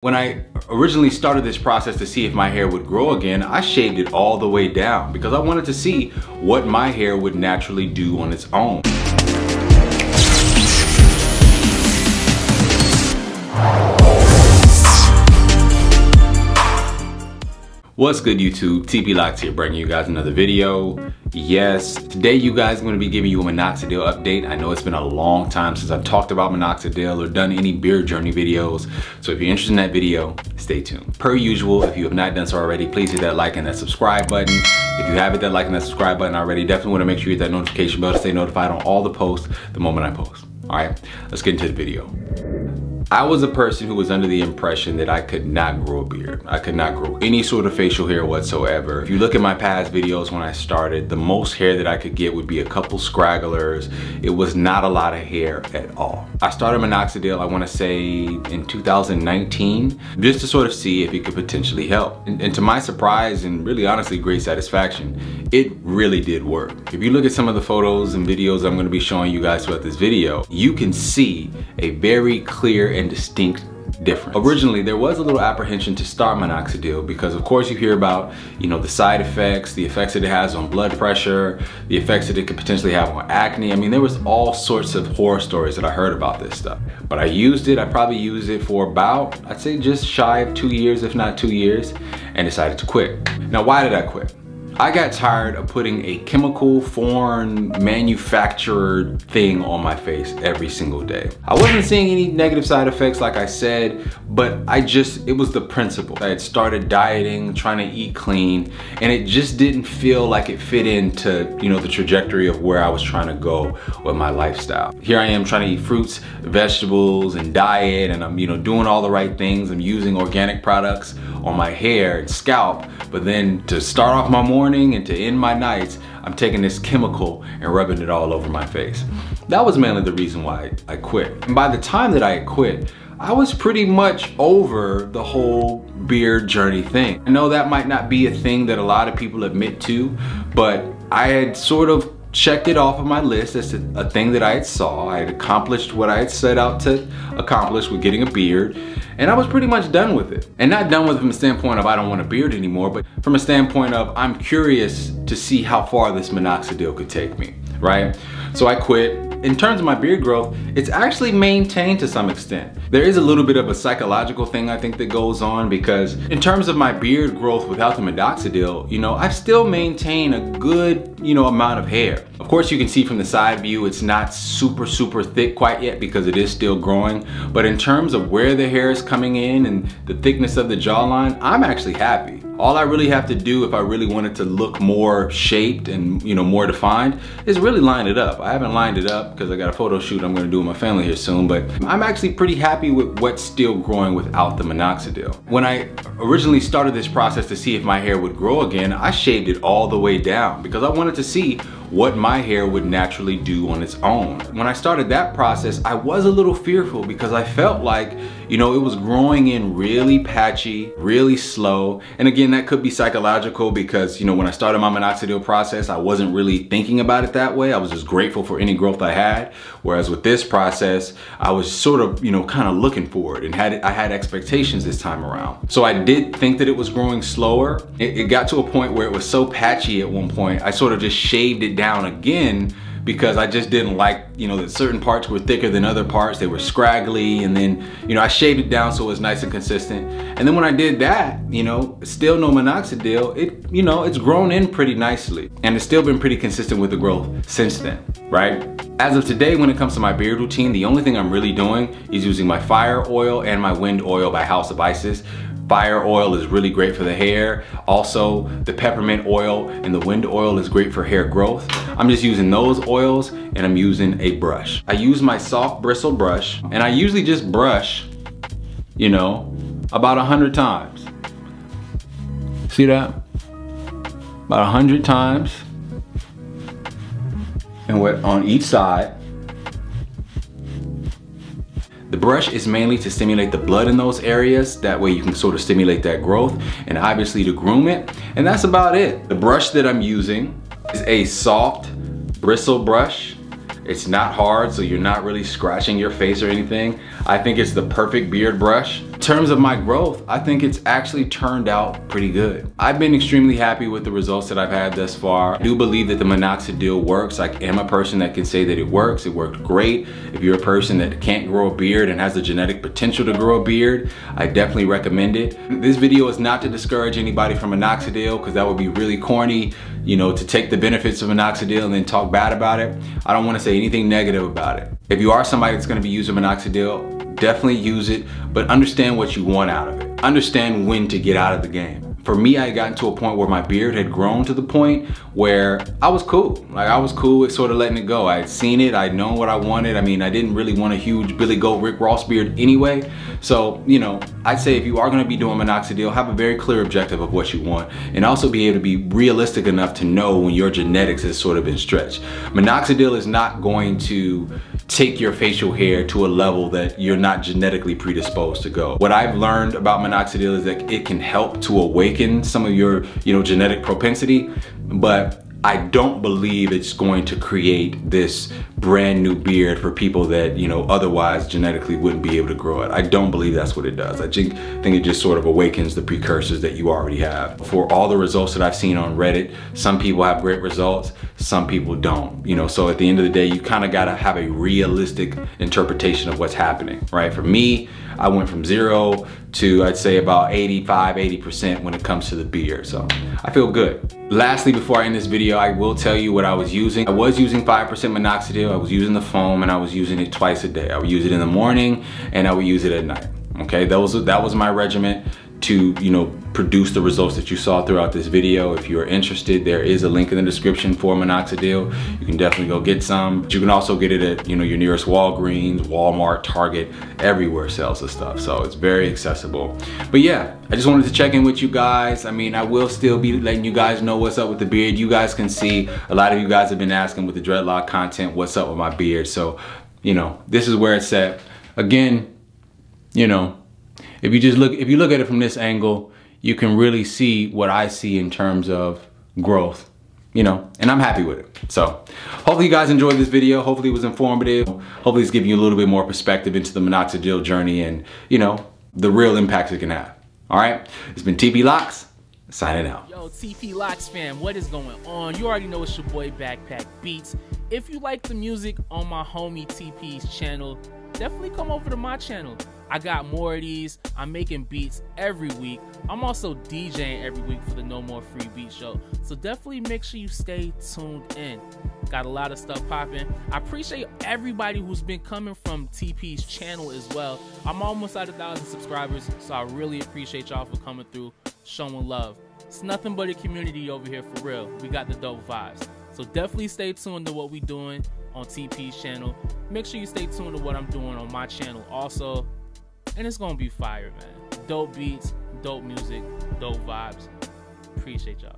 When I originally started this process to see if my hair would grow again, I shaved it all the way down because I wanted to see what my hair would naturally do on its own. What's good, YouTube? TP locd here, bringing you guys another video. Yes, today you guys are going to be giving you a Minoxidil update. I know it's been a long time since I've talked about Minoxidil or done any beard journey videos. So if you're interested in that video, stay tuned. Per usual, if you have not done so already, please hit that like and that subscribe button. If you haven't hit that like and that subscribe button already, definitely want to make sure you hit that notification bell to stay notified on all the posts the moment I post. All right, let's get into the video. I was a person who was under the impression that I could not grow a beard. I could not grow any sort of facial hair whatsoever. If you look at my past videos when I started, the most hair that I could get would be a couple scragglers. It was not a lot of hair at all. I started Minoxidil, I want to say in 2019, just to sort of see if it could potentially help. And to my surprise and really honestly great satisfaction, it really did work. If you look at some of the photos and videos I'm going to be showing you guys throughout this video, you can see a very clear and distinct difference. Originally, there was a little apprehension to start Minoxidil because of course you hear about, the side effects, the effects that it has on blood pressure, the effects that it could potentially have on acne. I mean, there was all sorts of horror stories that I heard about this stuff. But I used it, I probably used it for about, I'd say just shy of 2 years, if not 2 years, and decided to quit. Now, why did I quit? I got tired of putting a chemical, foreign, manufactured thing on my face every single day. I wasn't seeing any negative side effects like I said, but it was the principle. I had started dieting, trying to eat clean, and it just didn't feel like it fit into, the trajectory of where I was trying to go with my lifestyle. Here I am trying to eat fruits, vegetables, and diet, and I'm, doing all the right things. I'm using organic products on my hair and scalp, but then to start off my morning and to end my nights, I'm taking this chemical and rubbing it all over my face. That was mainly the reason why I quit. And by the time that I had quit, I was pretty much over the whole beard journey thing. I know that might not be a thing that a lot of people admit to, but I had sort of checked it off of my list as a thing that I had saw. I had accomplished what I had set out to accomplish with getting a beard, and I was pretty much done with it. And not done with it from the standpoint of I don't want a beard anymore, but from a standpoint of I'm curious to see how far this Minoxidil could take me, right? So I quit. In terms of my beard growth, it's actually maintained to some extent. There is a little bit of a psychological thing I think that goes on because in terms of my beard growth without the Minoxidil, I still maintain a good, amount of hair. Of course, you can see from the side view, it's not super thick quite yet because it is still growing. But in terms of where the hair is coming in and the thickness of the jawline, I'm actually happy. All I really have to do if I really wanted to look more shaped and more defined is really line it up. I haven't lined it up because I got a photo shoot I'm gonna do with my family here soon, but I'm actually pretty happy with what's still growing without the Minoxidil. When I originally started this process to see if my hair would grow again, I shaved it all the way down because I wanted to see what my hair would naturally do on its own. When I started that process, I was a little fearful because I felt like, it was growing in really patchy, really slow. And again, that could be psychological because, when I started my Minoxidil process, I wasn't really thinking about it that way. I was just grateful for any growth I had. Whereas with this process, I was sort of, kind of looking for it and I had expectations this time around. So I did think that it was growing slower. It got to a point where it was so patchy at one point, I sort of just shaved it down again because I just didn't like, that certain parts were thicker than other parts. They were scraggly, and then, I shaved it down so it was nice and consistent. And then when I did that, still no Minoxidil, it's grown in pretty nicely. And it's still been pretty consistent with the growth since then, right? As of today, when it comes to my beard routine, the only thing I'm really doing is using my fire oil and my wind oil by House of Isis. Fire oil is really great for the hair. Also, the peppermint oil and the wind oil is great for hair growth. I'm just using those oils and I'm using a brush. I use my soft bristle brush and I usually just brush, about 100 times. See that? About 100 times. And what on each side. The brush is mainly to stimulate the blood in those areas. That way you can sort of stimulate that growth and obviously to groom it. And that's about it. The brush that I'm using is a soft bristle brush. It's not hard, so you're not really scratching your face or anything. I think it's the perfect beard brush. In terms of my growth, I think it's actually turned out pretty good. I've been extremely happy with the results that I've had thus far. I do believe that the Minoxidil works. I am a person that can say that it works. It worked great. If you're a person that can't grow a beard and has the genetic potential to grow a beard, I definitely recommend it. This video is not to discourage anybody from Minoxidil, because that would be really corny, you know, to take the benefits of Minoxidil and then talk bad about it. I don't want to say anything negative about it. If you are somebody that's going to be using Minoxidil, definitely use it, but understand what you want out of it. Understand when to get out of the game. For me, I had gotten to a point where my beard had grown to the point where I was cool. Like, I was cool with sort of letting it go. I had seen it, I'd known what I wanted. I mean, I didn't really want a huge Billy Goat Rick Ross beard anyway. So, you know, I'd say if you are gonna be doing Minoxidil, have a very clear objective of what you want, and also be able to be realistic enough to know when your genetics has sort of been stretched. Minoxidil is not going to take your facial hair to a level that you're not genetically predisposed to go. What I've learned about Minoxidil is that it can help to awaken some of your, you know, genetic propensity, but I don't believe it's going to create this brand new beard for people that, you know, otherwise genetically wouldn't be able to grow it. I don't believe that's what it does. I think it just sort of awakens the precursors that you already have. For all the results that I've seen on Reddit, some people have great results, some people don't. You know, so at the end of the day, you kind of gotta have a realistic interpretation of what's happening, right? For me, I went from 0 to, I'd say, about 80% when it comes to the beard. So I feel good. Lastly, before I end this video, I will tell you what I was using. I was using 5% Minoxidil. I was using the foam, and I was using it twice a day. I would use it in the morning and I would use it at night. Okay, that was my regimen to, you know, produce the results that you saw throughout this video. If you're interested, there is a link in the description for Minoxidil. You can definitely go get some. But you can also get it at, you know, your nearest Walgreens, Walmart, Target, everywhere sells this stuff. So it's very accessible. But yeah, I just wanted to check in with you guys. I mean, I will still be letting you guys know what's up with the beard. You guys can see, a lot of you guys have been asking with the dreadlock content, what's up with my beard. So, you know, this is where it's at. Again, you know, if you look at it from this angle, you can really see what I see in terms of growth, you know, and I'm happy with it. So hopefully you guys enjoyed this video. Hopefully it was informative. Hopefully it's giving you a little bit more perspective into the Minoxidil journey and, you know, the real impacts it can have. All right, it's been TP Locks signing out. Yo, TP Locks fam, what is going on? You already know it's your boy Backpack Beats. If you like the music on my homie TP's channel, definitely come over to my channel. I got more of these. I'm making beats every week. I'm also DJing every week for the No More Free Beat Show. So definitely make sure you stay tuned in. Got a lot of stuff popping. I appreciate everybody who's been coming from TP's channel as well. I'm almost at 1,000 subscribers, so I really appreciate y'all for coming through, showing love. It's nothing but a community over here for real. We got the dope vibes. So definitely stay tuned to what we doing on TP's channel. Make sure you stay tuned to what I'm doing on my channel also. And it's gonna be fire, man. Dope beats, dope music, dope vibes. Appreciate y'all.